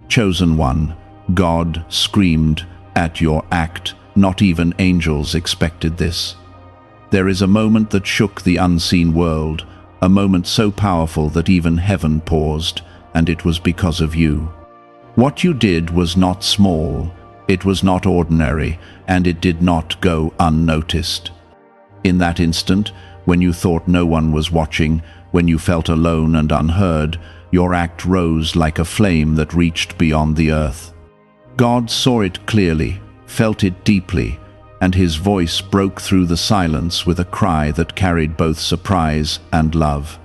Chosen one, God screamed at your act. Not even angels expected this. There is a moment that shook the unseen world, a moment so powerful that even heaven paused, and it was because of you. What you did was not small, it was not ordinary, and it did not go unnoticed. In that instant, when you thought no one was watching, when you felt alone and unheard, your act rose like a flame that reached beyond the earth. God saw it clearly, felt it deeply, and his voice broke through the silence with a cry that carried both surprise and love.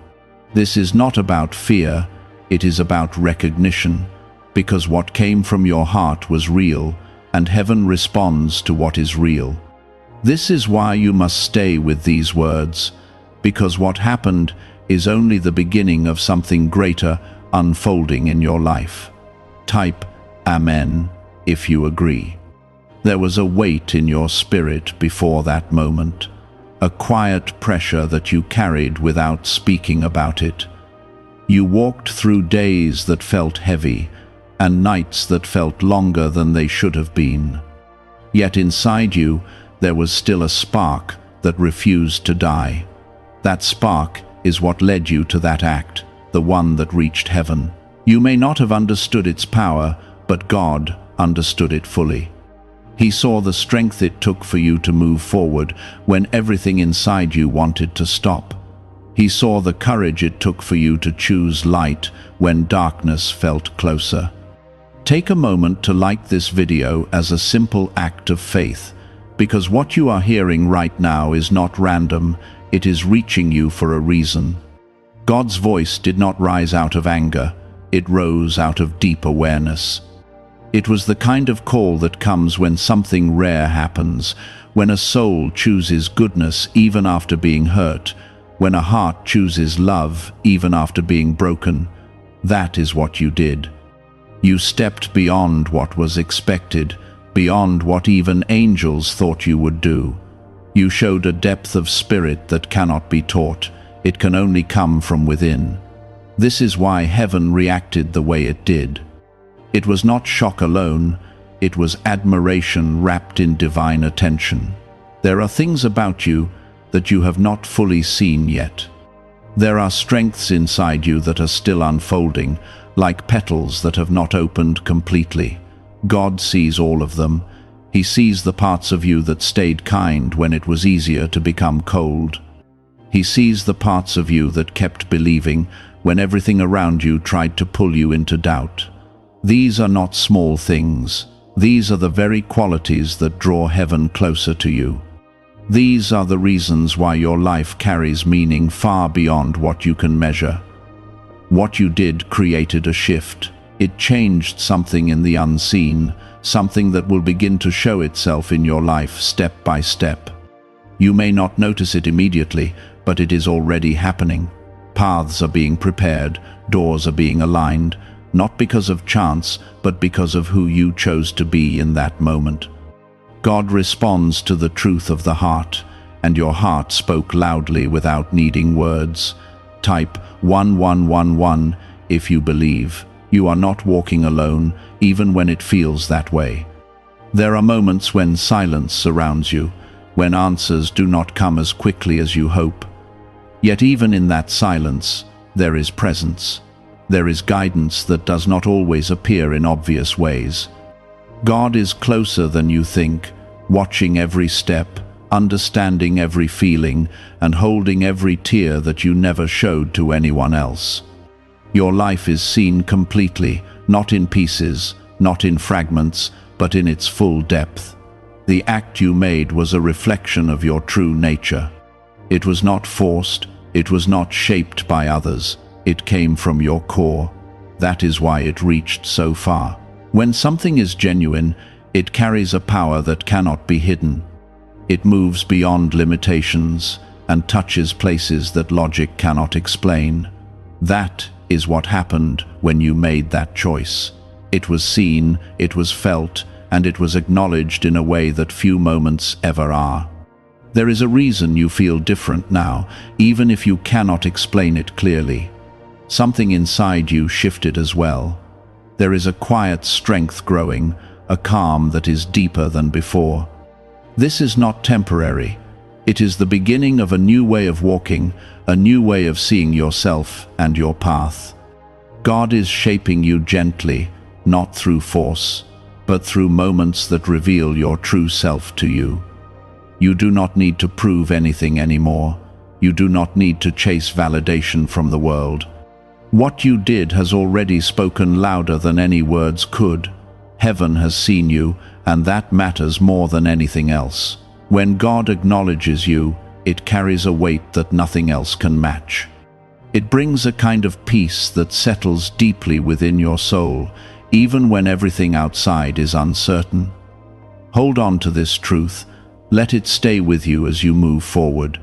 This is not about fear, it is about recognition, because what came from your heart was real, and heaven responds to what is real. This is why you must stay with these words, because what happened is only the beginning of something greater unfolding in your life. Type Amen if you agree. There was a weight in your spirit before that moment, a quiet pressure that you carried without speaking about it. You walked through days that felt heavy, and nights that felt longer than they should have been. Yet inside you, there was still a spark that refused to die. That spark is what led you to that act, the one that reached heaven. You may not have understood its power, but God understood it fully. He saw the strength it took for you to move forward when everything inside you wanted to stop. He saw the courage it took for you to choose light when darkness felt closer. Take a moment to like this video as a simple act of faith, because what you are hearing right now is not random, it is reaching you for a reason. God's voice did not rise out of anger, it rose out of deep awareness. It was the kind of call that comes when something rare happens, when a soul chooses goodness even after being hurt, when a heart chooses love even after being broken. That is what you did. You stepped beyond what was expected, beyond what even angels thought you would do. You showed a depth of spirit that cannot be taught. It can only come from within. This is why heaven reacted the way it did. It was not shock alone, it was admiration wrapped in divine attention. There are things about you that you have not fully seen yet. There are strengths inside you that are still unfolding, like petals that have not opened completely. God sees all of them. He sees the parts of you that stayed kind when it was easier to become cold. He sees the parts of you that kept believing when everything around you tried to pull you into doubt. These are not small things. These are the very qualities that draw heaven closer to you. These are the reasons why your life carries meaning far beyond what you can measure. What you did created a shift. It changed something in the unseen, something that will begin to show itself in your life step by step. You may not notice it immediately, but it is already happening. Paths are being prepared, doors are being aligned, not because of chance, but because of who you chose to be in that moment. God responds to the truth of the heart, and your heart spoke loudly without needing words. Type 1111 if you believe. You are not walking alone, even when it feels that way. There are moments when silence surrounds you, when answers do not come as quickly as you hope. Yet even in that silence, there is presence. There is guidance that does not always appear in obvious ways. God is closer than you think, watching every step, understanding every feeling, and holding every tear that you never showed to anyone else. Your life is seen completely, not in pieces, not in fragments, but in its full depth. The act you made was a reflection of your true nature. It was not forced, it was not shaped by others. It came from your core. That is why it reached so far. When something is genuine, it carries a power that cannot be hidden. It moves beyond limitations and touches places that logic cannot explain. That is what happened when you made that choice. It was seen, it was felt, and it was acknowledged in a way that few moments ever are. There is a reason you feel different now, even if you cannot explain it clearly. Something inside you shifted as well. There is a quiet strength growing, a calm that is deeper than before. This is not temporary. It is the beginning of a new way of walking, a new way of seeing yourself and your path. God is shaping you gently, not through force, but through moments that reveal your true self to you. You do not need to prove anything anymore. You do not need to chase validation from the world. What you did has already spoken louder than any words could. Heaven has seen you, and that matters more than anything else. When God acknowledges you, it carries a weight that nothing else can match. It brings a kind of peace that settles deeply within your soul, even when everything outside is uncertain. Hold on to this truth. Let it stay with you as you move forward.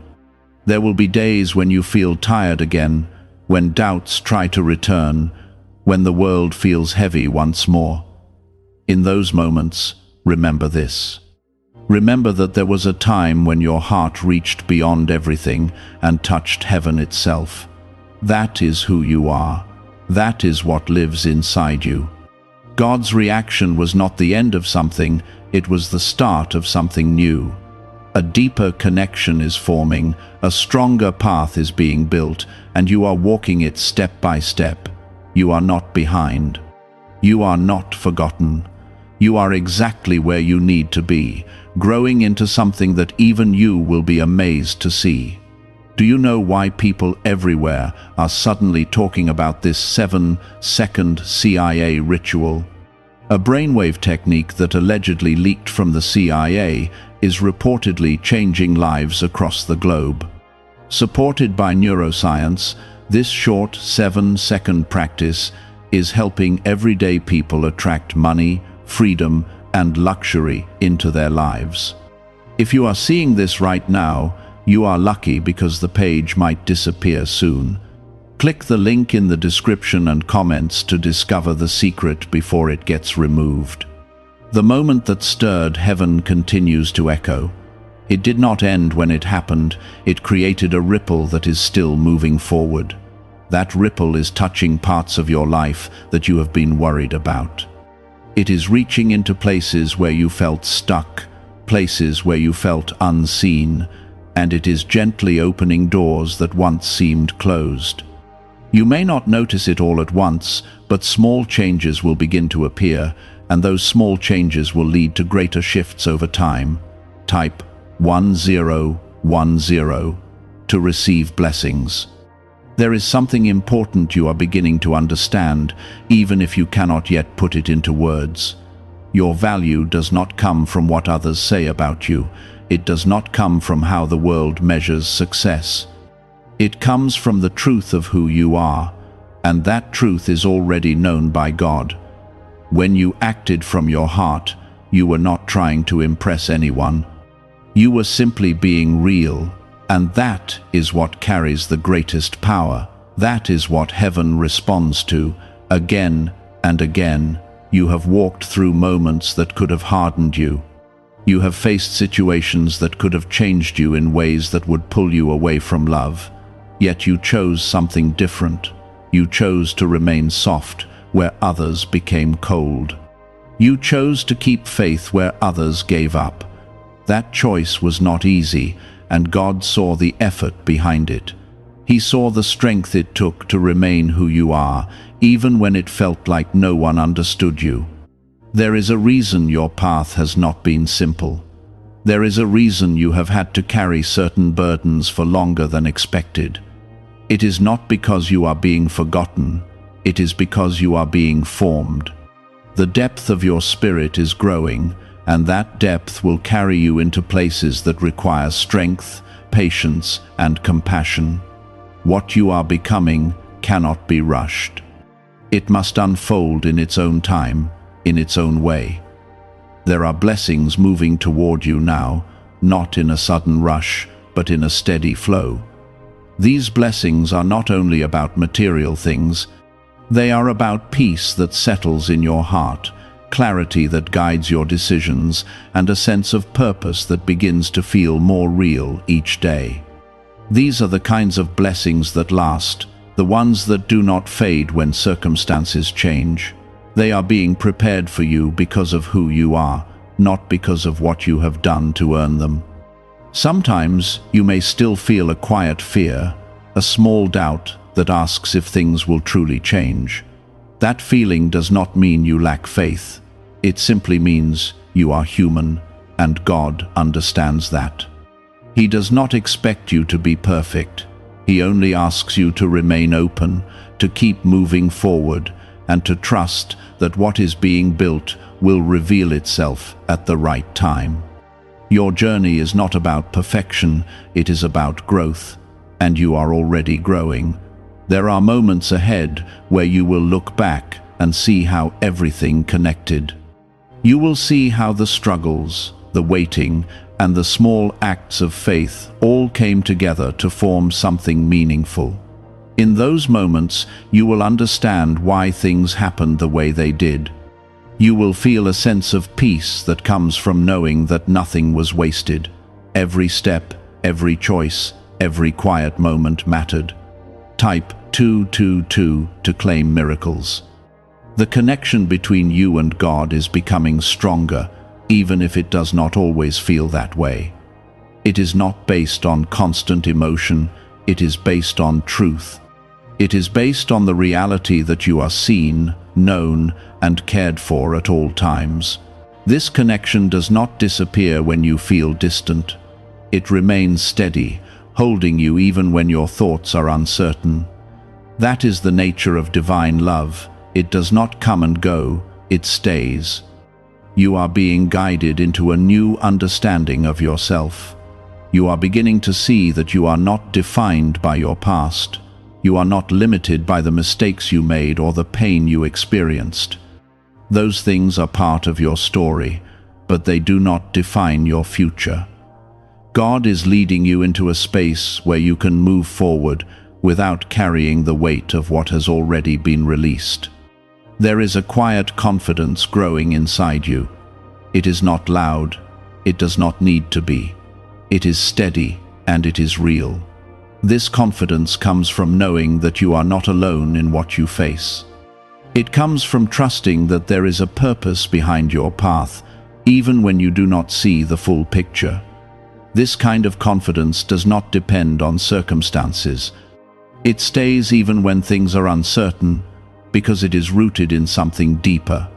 There will be days when you feel tired again, when doubts try to return, when the world feels heavy once more. In those moments, remember this. Remember that there was a time when your heart reached beyond everything and touched heaven itself. That is who you are. That is what lives inside you. God's reaction was not the end of something, it was the start of something new. A deeper connection is forming, a stronger path is being built, and you are walking it step by step. You are not behind. You are not forgotten. You are exactly where you need to be, growing into something that even you will be amazed to see. Do you know why people everywhere are suddenly talking about this 7-second CIA ritual? A brainwave technique that allegedly leaked from the CIA is reportedly changing lives across the globe. Supported by neuroscience, this short 7-second practice is helping everyday people attract money, freedom, and luxury into their lives. If you are seeing this right now, you are lucky because the page might disappear soon. Click the link in the description and comments to discover the secret before it gets removed. The moment that stirred heaven continues to echo. It did not end when it happened, it created a ripple that is still moving forward. That ripple is touching parts of your life that you have been worried about. It is reaching into places where you felt stuck, places where you felt unseen, and it is gently opening doors that once seemed closed. You may not notice it all at once, but small changes will begin to appear, and those small changes will lead to greater shifts over time. Type 1010 to receive blessings. There is something important you are beginning to understand, even if you cannot yet put it into words. Your value does not come from what others say about you. It does not come from how the world measures success. It comes from the truth of who you are, and that truth is already known by God. When you acted from your heart, you were not trying to impress anyone. You were simply being real, and that is what carries the greatest power. That is what heaven responds to. Again and again, you have walked through moments that could have hardened you. You have faced situations that could have changed you in ways that would pull you away from love. Yet you chose something different. You chose to remain soft where others became cold. You chose to keep faith where others gave up. That choice was not easy, and God saw the effort behind it. He saw the strength it took to remain who you are, even when it felt like no one understood you. There is a reason your path has not been simple. There is a reason you have had to carry certain burdens for longer than expected. It is not because you are being forgotten. It is because you are being formed. The depth of your spirit is growing, and that depth will carry you into places that require strength, patience, and compassion. What you are becoming cannot be rushed. It must unfold in its own time, in its own way. There are blessings moving toward you now, not in a sudden rush, but in a steady flow. These blessings are not only about material things, they are about peace that settles in your heart, clarity that guides your decisions, and a sense of purpose that begins to feel more real each day. These are the kinds of blessings that last, the ones that do not fade when circumstances change. They are being prepared for you because of who you are, not because of what you have done to earn them. Sometimes you may still feel a quiet fear, a small doubt that asks if things will truly change. That feeling does not mean you lack faith. It simply means you are human, and God understands that. He does not expect you to be perfect. He only asks you to remain open, to keep moving forward, and to trust that what is being built will reveal itself at the right time. Your journey is not about perfection, it is about growth, and you are already growing. There are moments ahead where you will look back and see how everything connected. You will see how the struggles, the waiting, and the small acts of faith all came together to form something meaningful. In those moments, you will understand why things happened the way they did. You will feel a sense of peace that comes from knowing that nothing was wasted. Every step, every choice, every quiet moment mattered. Type 222 to claim miracles. The connection between you and God is becoming stronger, even if it does not always feel that way. It is not based on constant emotion, it is based on truth. It is based on the reality that you are seen, known, and cared for at all times. This connection does not disappear when you feel distant. It remains steady, holding you even when your thoughts are uncertain. That is the nature of divine love. It does not come and go, it stays. You are being guided into a new understanding of yourself. You are beginning to see that you are not defined by your past. You are not limited by the mistakes you made or the pain you experienced. Those things are part of your story, but they do not define your future. God is leading you into a space where you can move forward without carrying the weight of what has already been released. There is a quiet confidence growing inside you. It is not loud, it does not need to be. It is steady and it is real. This confidence comes from knowing that you are not alone in what you face. It comes from trusting that there is a purpose behind your path, even when you do not see the full picture. This kind of confidence does not depend on circumstances. It stays even when things are uncertain, because it is rooted in something deeper.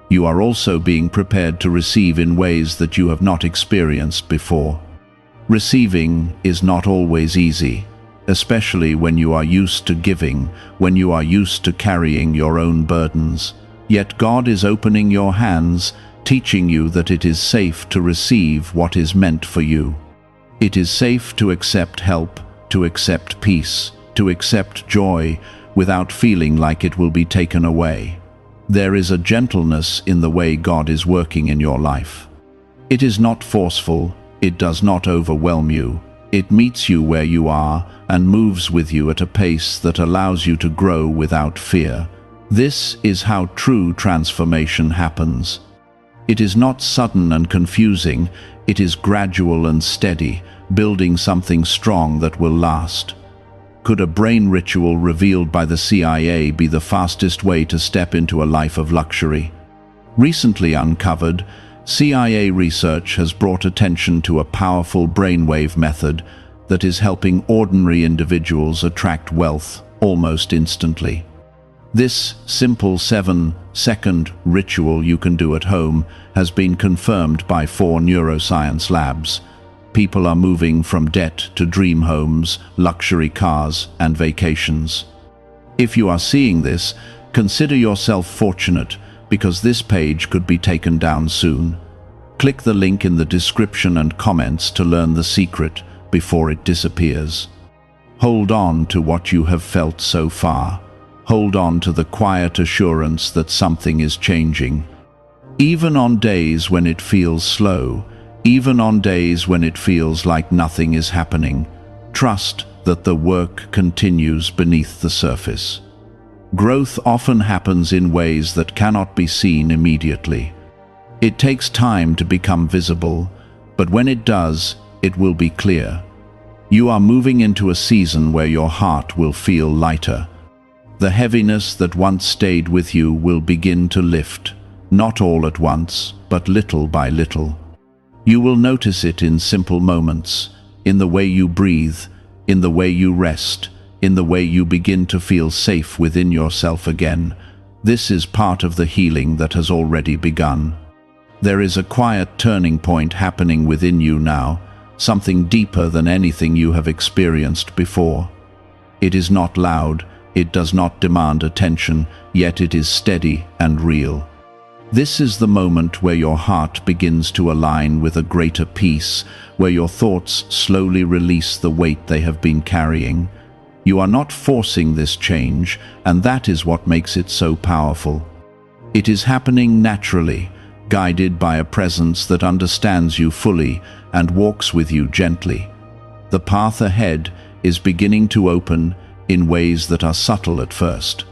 You are also being prepared to receive in ways that you have not experienced before. Receiving is not always easy, especially when you are used to giving, when you are used to carrying your own burdens. Yet God is opening your hands, teaching you that it is safe to receive what is meant for you. It is safe to accept help, to accept peace, to accept joy, without feeling like it will be taken away. There is a gentleness in the way God is working in your life. It is not forceful, it does not overwhelm you. It meets you where you are and moves with you at a pace that allows you to grow without fear. This is how true transformation happens. It is not sudden and confusing, it is gradual and steady, building something strong that will last. Could a brain ritual revealed by the CIA be the fastest way to step into a life of luxury? Recently uncovered, CIA research has brought attention to a powerful brainwave method that is helping ordinary individuals attract wealth almost instantly. This simple 7-second ritual you can do at home has been confirmed by 4 neuroscience labs. People are moving from debt to dream homes, luxury cars, and vacations. If you are seeing this, consider yourself fortunate, because this page could be taken down soon. Click the link in the description and comments to learn the secret before it disappears. Hold on to what you have felt so far. Hold on to the quiet assurance that something is changing. Even on days when it feels slow, even on days when it feels like nothing is happening, trust that the work continues beneath the surface. Growth often happens in ways that cannot be seen immediately. It takes time to become visible, but when it does, it will be clear. You are moving into a season where your heart will feel lighter. The heaviness that once stayed with you will begin to lift, not all at once, but little by little. You will notice it in simple moments, in the way you breathe, in the way you rest, in the way you begin to feel safe within yourself again. This is part of the healing that has already begun. There is a quiet turning point happening within you now, something deeper than anything you have experienced before. It is not loud, it does not demand attention, yet it is steady and real. This is the moment where your heart begins to align with a greater peace, where your thoughts slowly release the weight they have been carrying. You are not forcing this change, and that is what makes it so powerful. It is happening naturally, guided by a presence that understands you fully and walks with you gently. The path ahead is beginning to open in ways that are subtle at first.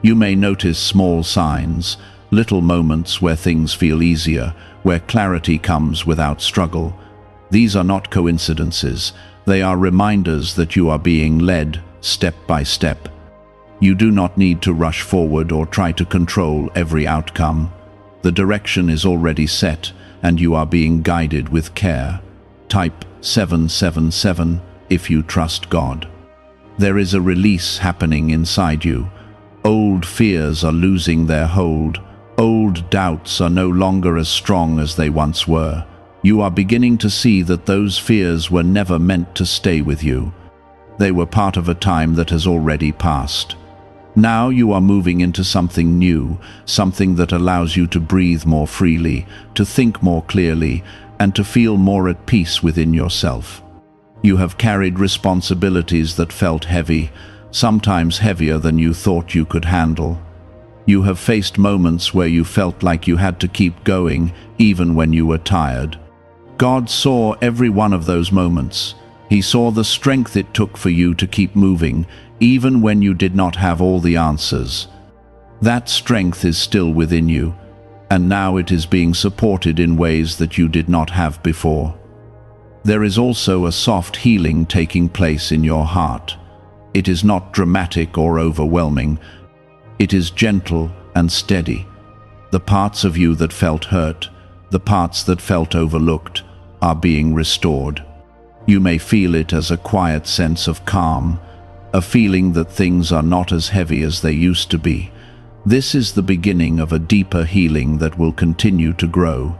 You may notice small signs, little moments where things feel easier, where clarity comes without struggle. These are not coincidences. They are reminders that you are being led step by step. You do not need to rush forward or try to control every outcome. The direction is already set, and you are being guided with care. Type 777 if you trust God. There is a release happening inside you. Old fears are losing their hold. Old doubts are no longer as strong as they once were. You are beginning to see that those fears were never meant to stay with you. They were part of a time that has already passed. Now you are moving into something new, something that allows you to breathe more freely, to think more clearly, and to feel more at peace within yourself. You have carried responsibilities that felt heavy, sometimes heavier than you thought you could handle. You have faced moments where you felt like you had to keep going, even when you were tired. God saw every one of those moments. He saw the strength it took for you to keep moving, even when you did not have all the answers. That strength is still within you, and now it is being supported in ways that you did not have before. There is also a soft healing taking place in your heart. It is not dramatic or overwhelming. It is gentle and steady. The parts of you that felt hurt, the parts that felt overlooked, are being restored. You may feel it as a quiet sense of calm, a feeling that things are not as heavy as they used to be. This is the beginning of a deeper healing that will continue to grow.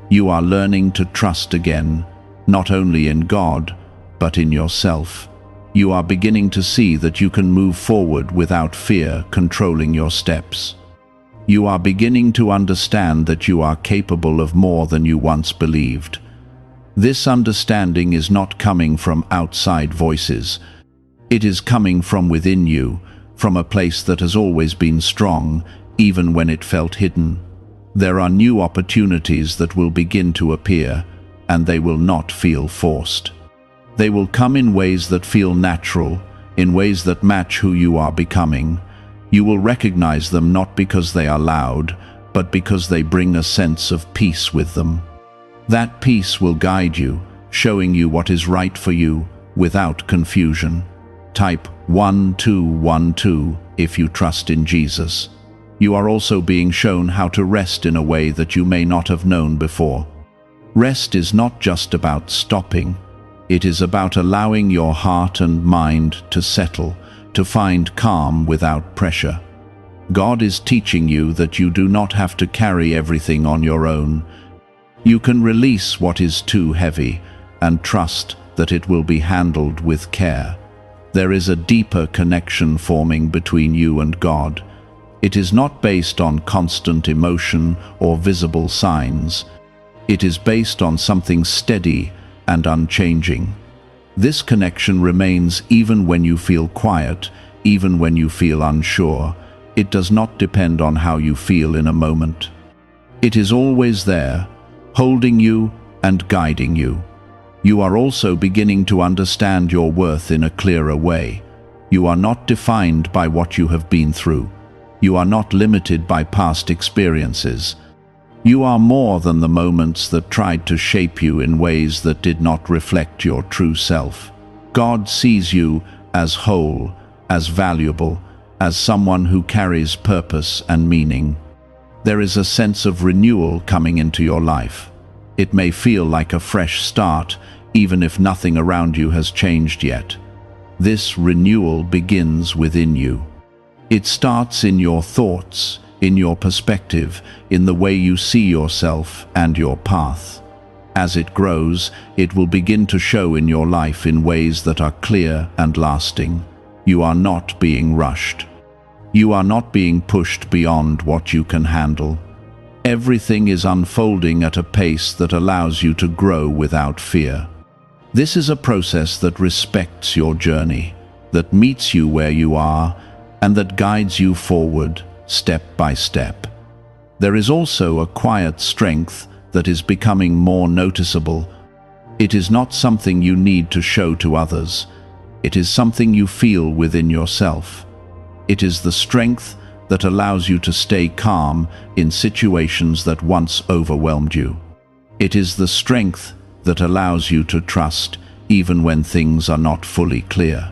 You are learning to trust again, not only in God, but in yourself. You are beginning to see that you can move forward without fear controlling your steps. You are beginning to understand that you are capable of more than you once believed. This understanding is not coming from outside voices. It is coming from within you, from a place that has always been strong, even when it felt hidden. There are new opportunities that will begin to appear, and they will not feel forced. They will come in ways that feel natural, in ways that match who you are becoming. You will recognize them not because they are loud, but because they bring a sense of peace with them. That peace will guide you, showing you what is right for you, without confusion. Type 1212 if you trust in Jesus. You are also being shown how to rest in a way that you may not have known before. Rest is not just about stopping. It is about allowing your heart and mind to settle, to find calm without pressure. God is teaching you that you do not have to carry everything on your own. You can release what is too heavy and trust that it will be handled with care. There is a deeper connection forming between you and God. It is not based on constant emotion or visible signs. It is based on something steady and unchanging. This connection remains even when you feel quiet, even when you feel unsure. It does not depend on how you feel in a moment. It is always there, holding you and guiding you. You are also beginning to understand your worth in a clearer way. You are not defined by what you have been through. You are not limited by past experiences. You are more than the moments that tried to shape you in ways that did not reflect your true self. God sees you as whole, as valuable, as someone who carries purpose and meaning. There is a sense of renewal coming into your life. It may feel like a fresh start, even if nothing around you has changed yet. This renewal begins within you. It starts in your thoughts, in your perspective, in the way you see yourself and your path. As it grows, it will begin to show in your life in ways that are clear and lasting. You are not being rushed. You are not being pushed beyond what you can handle. Everything is unfolding at a pace that allows you to grow without fear. This is a process that respects your journey, that meets you where you are, and that guides you forward, step by step. There is also a quiet strength that is becoming more noticeable. It is not something you need to show to others. It is something you feel within yourself. It is the strength that allows you to stay calm in situations that once overwhelmed you. It is the strength that allows you to trust even when things are not fully clear.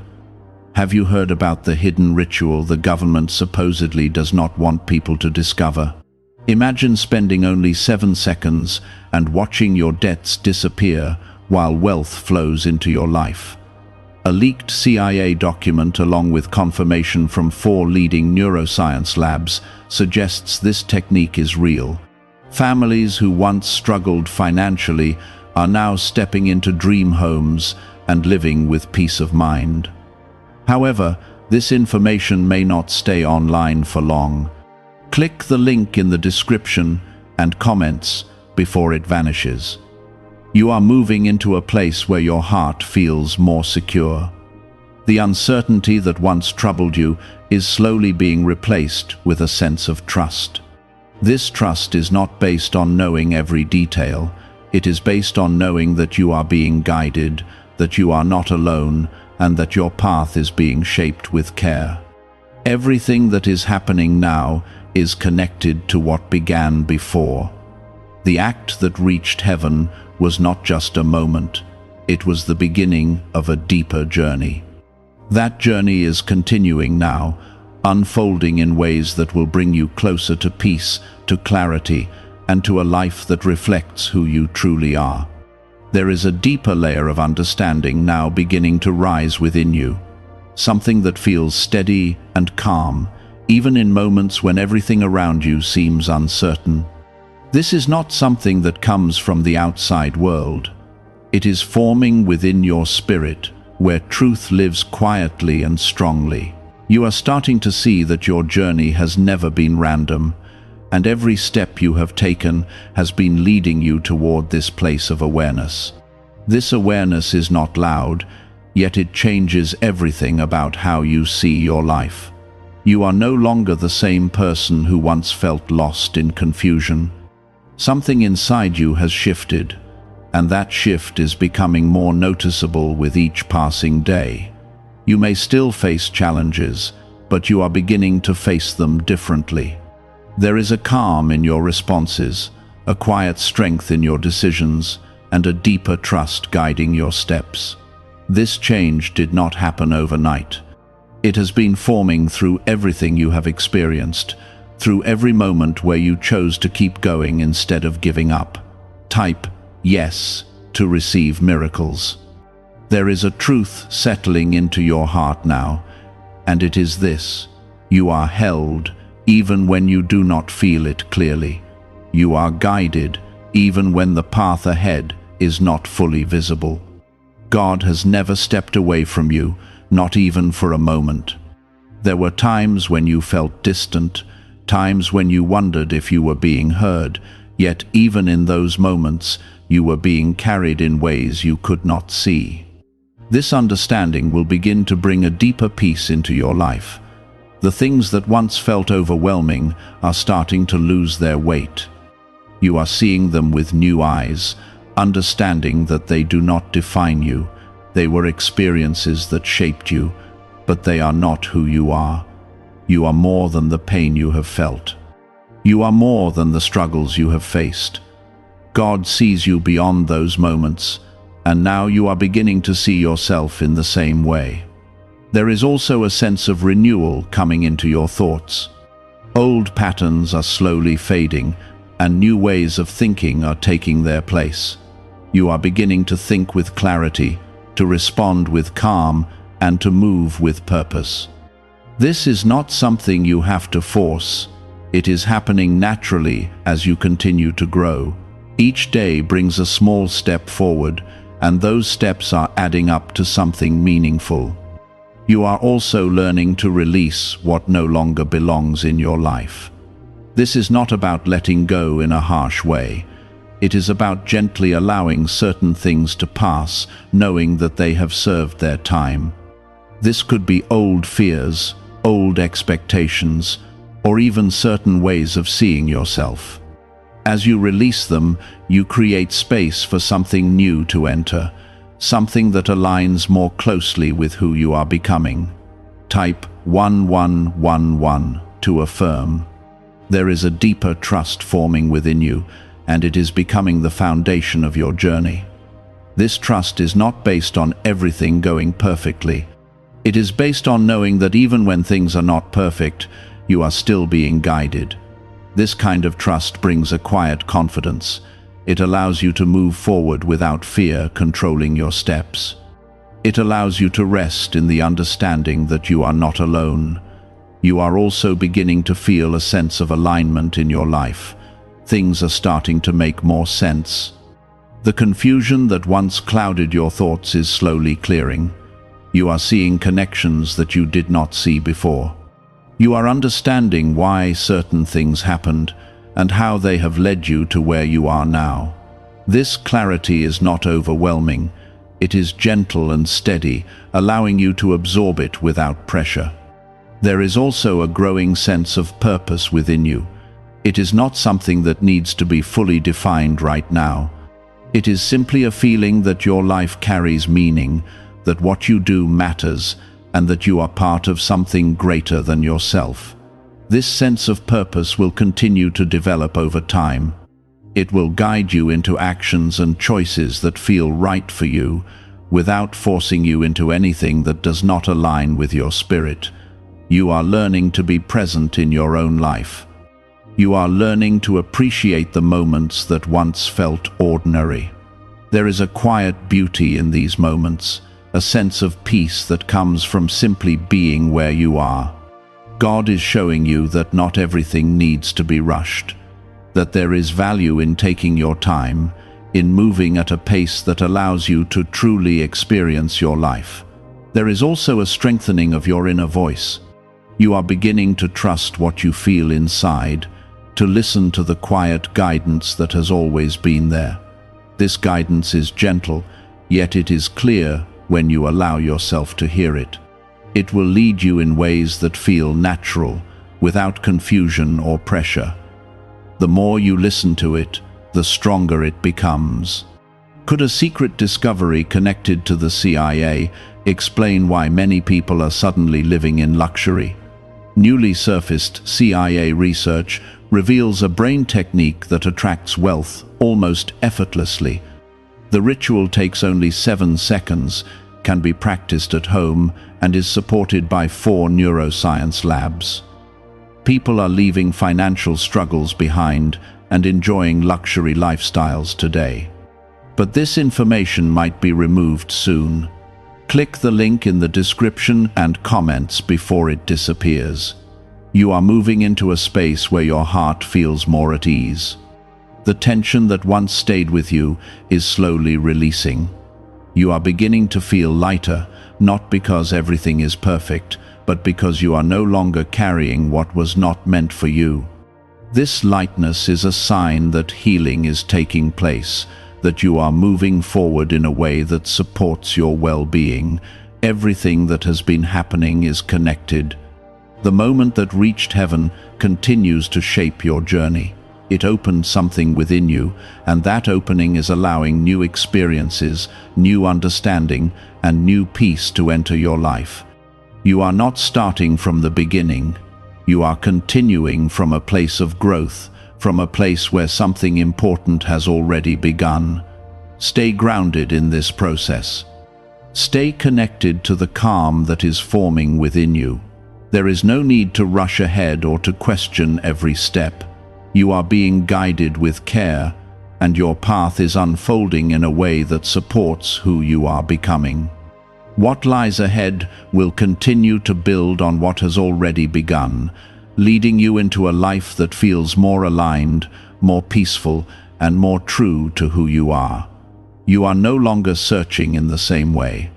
Have you heard about the hidden ritual the government supposedly does not want people to discover? Imagine spending only 7 seconds and watching your debts disappear while wealth flows into your life. A leaked CIA document, along with confirmation from 4 leading neuroscience labs, suggests this technique is real. Families who once struggled financially are now stepping into dream homes and living with peace of mind. However, this information may not stay online for long. Click the link in the description and comments before it vanishes. You are moving into a place where your heart feels more secure. The uncertainty that once troubled you is slowly being replaced with a sense of trust. This trust is not based on knowing every detail. It is based on knowing that you are being guided, that you are not alone, and that your path is being shaped with care. Everything that is happening now is connected to what began before. The act that reached heaven was not just a moment. It was the beginning of a deeper journey. That journey is continuing now, unfolding in ways that will bring you closer to peace, to clarity, and to a life that reflects who you truly are. There is a deeper layer of understanding now beginning to rise within you, something that feels steady and calm, even in moments when everything around you seems uncertain. This is not something that comes from the outside world. It is forming within your spirit, where truth lives quietly and strongly. You are starting to see that your journey has never been random, and every step you have taken has been leading you toward this place of awareness. This awareness is not loud, yet it changes everything about how you see your life. You are no longer the same person who once felt lost in confusion. Something inside you has shifted, and that shift is becoming more noticeable with each passing day. You may still face challenges, but you are beginning to face them differently. There is a calm in your responses, a quiet strength in your decisions, and a deeper trust guiding your steps. This change did not happen overnight. It has been forming through everything you have experienced, through every moment where you chose to keep going instead of giving up. Type yes to receive miracles. There is a truth settling into your heart now, and it is this: you are held even when you do not feel it clearly. You are guided even when the path ahead is not fully visible. God has never stepped away from you, not even for a moment. There were times when you felt distant, times when you wondered if you were being heard, yet even in those moments, you were being carried in ways you could not see. This understanding will begin to bring a deeper peace into your life. The things that once felt overwhelming are starting to lose their weight. You are seeing them with new eyes, understanding that they do not define you. They were experiences that shaped you, but they are not who you are. You are more than the pain you have felt. You are more than the struggles you have faced. God sees you beyond those moments, and now you are beginning to see yourself in the same way. There is also a sense of renewal coming into your thoughts. Old patterns are slowly fading, and new ways of thinking are taking their place. You are beginning to think with clarity, to respond with calm, and to move with purpose. This is not something you have to force. It is happening naturally as you continue to grow. Each day brings a small step forward, and those steps are adding up to something meaningful. You are also learning to release what no longer belongs in your life. This is not about letting go in a harsh way. It is about gently allowing certain things to pass, knowing that they have served their time. This could be old fears, old expectations, or even certain ways of seeing yourself. As you release them, you create space for something new to enter, something that aligns more closely with who you are becoming. Type 1111 to affirm. There is a deeper trust forming within you, and it is becoming the foundation of your journey. This trust is not based on everything going perfectly. It is based on knowing that even when things are not perfect, you are still being guided. This kind of trust brings a quiet confidence. It allows you to move forward without fear controlling your steps. It allows you to rest in the understanding that you are not alone. You are also beginning to feel a sense of alignment in your life. Things are starting to make more sense. The confusion that once clouded your thoughts is slowly clearing. You are seeing connections that you did not see before. You are understanding why certain things happened and how they have led you to where you are now. This clarity is not overwhelming. It is gentle and steady, allowing you to absorb it without pressure. There is also a growing sense of purpose within you. It is not something that needs to be fully defined right now. It is simply a feeling that your life carries meaning, that what you do matters, and that you are part of something greater than yourself. This sense of purpose will continue to develop over time. It will guide you into actions and choices that feel right for you, without forcing you into anything that does not align with your spirit. You are learning to be present in your own life. You are learning to appreciate the moments that once felt ordinary. There is a quiet beauty in these moments, a sense of peace that comes from simply being where you are. God is showing you that not everything needs to be rushed, that there is value in taking your time, in moving at a pace that allows you to truly experience your life. There is also a strengthening of your inner voice. You are beginning to trust what you feel inside, to listen to the quiet guidance that has always been there. This guidance is gentle, yet it is clear when you allow yourself to hear it. It will lead you in ways that feel natural, without confusion or pressure. The more you listen to it, the stronger it becomes. Could a secret discovery connected to the CIA explain why many people are suddenly living in luxury? Newly surfaced CIA research reveals a brain technique that attracts wealth almost effortlessly. The ritual takes only 7 seconds, can be practiced at home, and is supported by 4 neuroscience labs. People are leaving financial struggles behind and enjoying luxury lifestyles today. But this information might be removed soon. Click the link in the description and comments before it disappears. You are moving into a space where your heart feels more at ease. The tension that once stayed with you is slowly releasing. You are beginning to feel lighter, not because everything is perfect, but because you are no longer carrying what was not meant for you. This lightness is a sign that healing is taking place, that you are moving forward in a way that supports your well-being. Everything that has been happening is connected. The moment that reached heaven continues to shape your journey. It opened something within you, and that opening is allowing new experiences, new understanding, and new peace to enter your life. You are not starting from the beginning. You are continuing from a place of growth, from a place where something important has already begun. Stay grounded in this process. Stay connected to the calm that is forming within you. There is no need to rush ahead or to question every step. You are being guided with care, and your path is unfolding in a way that supports who you are becoming. What lies ahead will continue to build on what has already begun, leading you into a life that feels more aligned, more peaceful, and more true to who you are. You are no longer searching in the same way.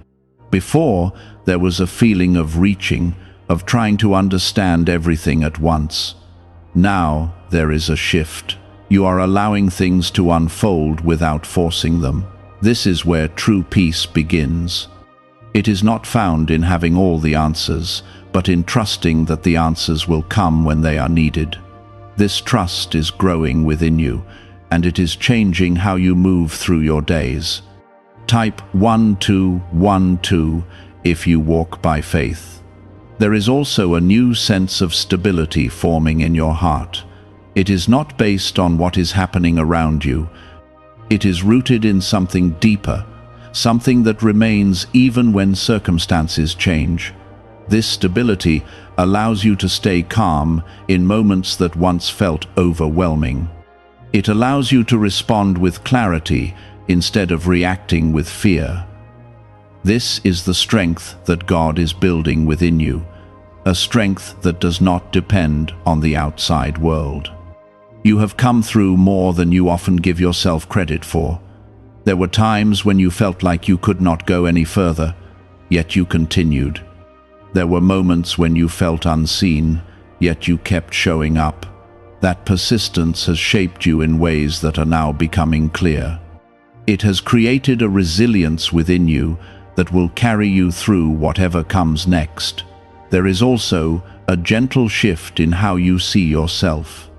Before, there was a feeling of reaching, of trying to understand everything at once. Now, there is a shift. You are allowing things to unfold without forcing them. This is where true peace begins. It is not found in having all the answers, but in trusting that the answers will come when they are needed. This trust is growing within you, and it is changing how you move through your days. Type 1212 if you walk by faith. There is also a new sense of stability forming in your heart. It is not based on what is happening around you. It is rooted in something deeper, something that remains even when circumstances change. This stability allows you to stay calm in moments that once felt overwhelming. It allows you to respond with clarity instead of reacting with fear. This is the strength that God is building within you, a strength that does not depend on the outside world. You have come through more than you often give yourself credit for. There were times when you felt like you could not go any further, yet you continued. There were moments when you felt unseen, yet you kept showing up. That persistence has shaped you in ways that are now becoming clear. It has created a resilience within you that will carry you through whatever comes next. There is also a gentle shift in how you see yourself.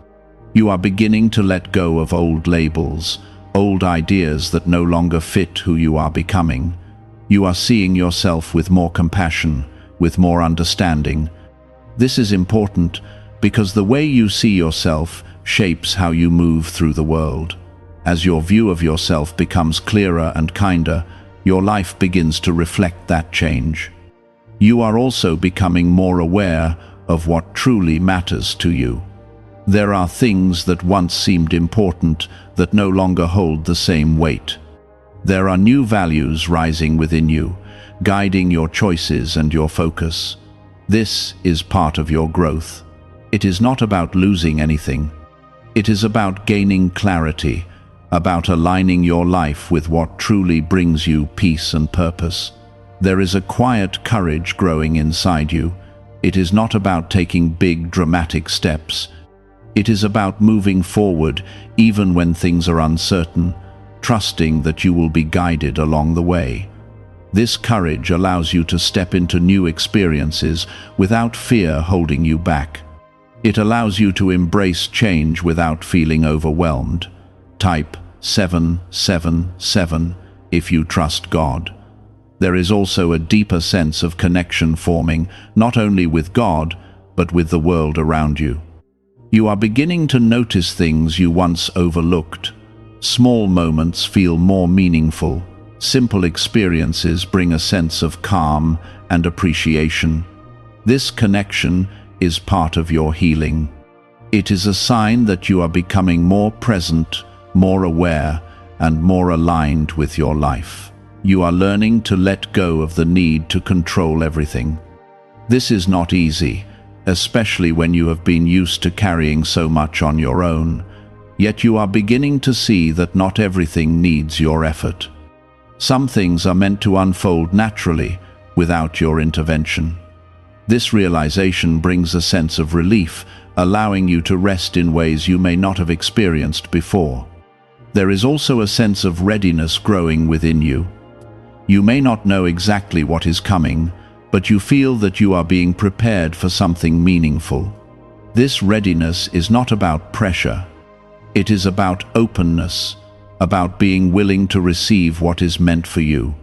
You are beginning to let go of old labels, old ideas that no longer fit who you are becoming. You are seeing yourself with more compassion, with more understanding. This is important because the way you see yourself shapes how you move through the world. As your view of yourself becomes clearer and kinder, your life begins to reflect that change. You are also becoming more aware of what truly matters to you. There are things that once seemed important that no longer hold the same weight. There are new values rising within you, guiding your choices and your focus. This is part of your growth. It is not about losing anything. It is about gaining clarity, about aligning your life with what truly brings you peace and purpose. There is a quiet courage growing inside you. It is not about taking big, dramatic steps. It is about moving forward even when things are uncertain, trusting that you will be guided along the way. This courage allows you to step into new experiences without fear holding you back. It allows you to embrace change without feeling overwhelmed. Type 777 if you trust God. There is also a deeper sense of connection forming, not only with God, but with the world around you. You are beginning to notice things you once overlooked. Small moments feel more meaningful. Simple experiences bring a sense of calm and appreciation. This connection is part of your healing. It is a sign that you are becoming more present, more aware, and more aligned with your life. You are learning to let go of the need to control everything. This is not easy, especially when you have been used to carrying so much on your own. Yet you are beginning to see that not everything needs your effort. Some things are meant to unfold naturally, without your intervention. This realization brings a sense of relief, allowing you to rest in ways you may not have experienced before. There is also a sense of readiness growing within you. You may not know exactly what is coming, but you feel that you are being prepared for something meaningful. This readiness is not about pressure. It is about openness, about being willing to receive what is meant for you.